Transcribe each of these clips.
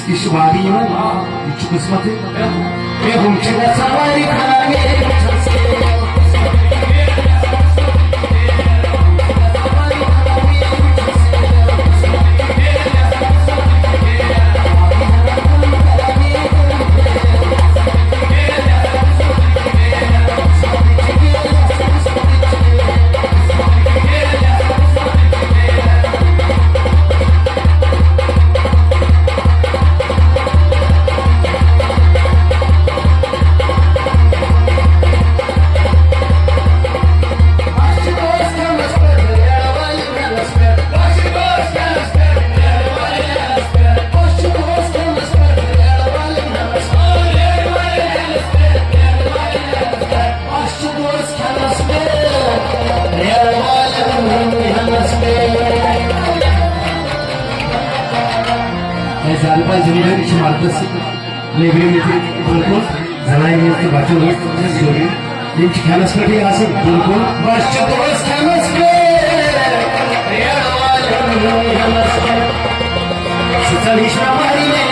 kişi var değil mi? Hiç kısmetı. Ve bu çıkar savari kanami. Zalpa jumlar için markası levremeti bulgur zanayımızı başlıyoruz söylüyor. Dinç kanasıdır yasın bulgur başlıyoruz kanasıdır. Sıçan işlemlerine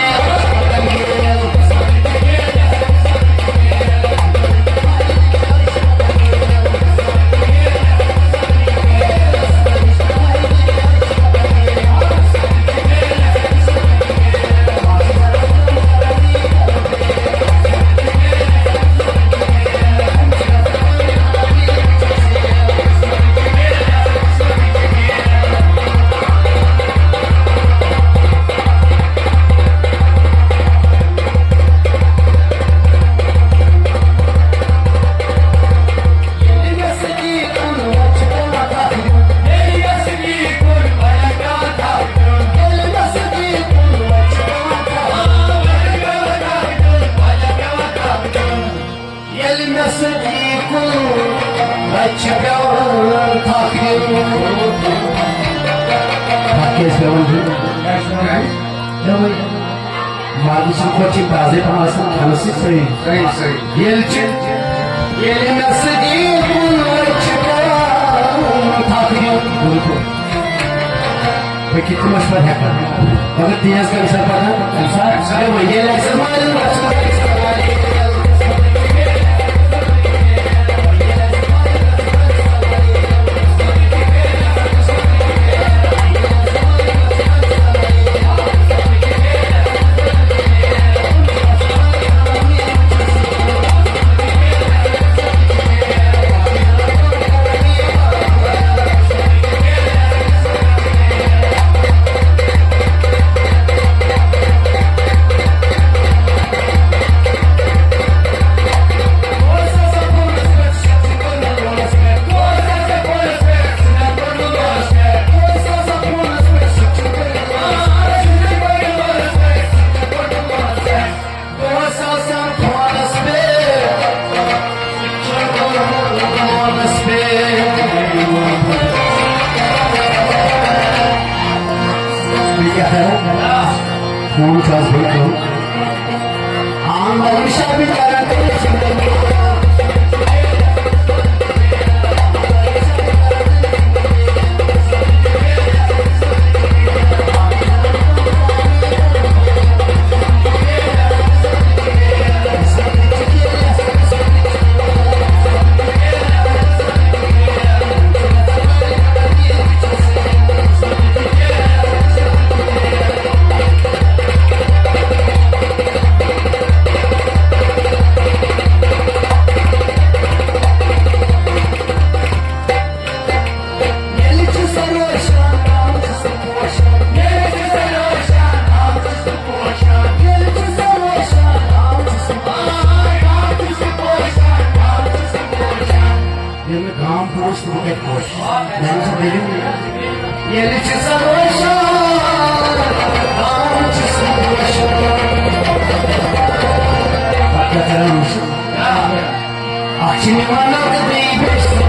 Mağduşun koçi bazı yapamasın kanısı sayın. Yelçin nasıl değil bunlar çıkar takıyor. Peki tumaş var yakar. Fakat diyaz ka bisa pada saya menjelek semuanya Food was very good. I'm shopping. काम पुरुष के कोश मैं तो बेलूं ये लिखे सरोशा काम सरोशा क्या करूं आखिर में वाला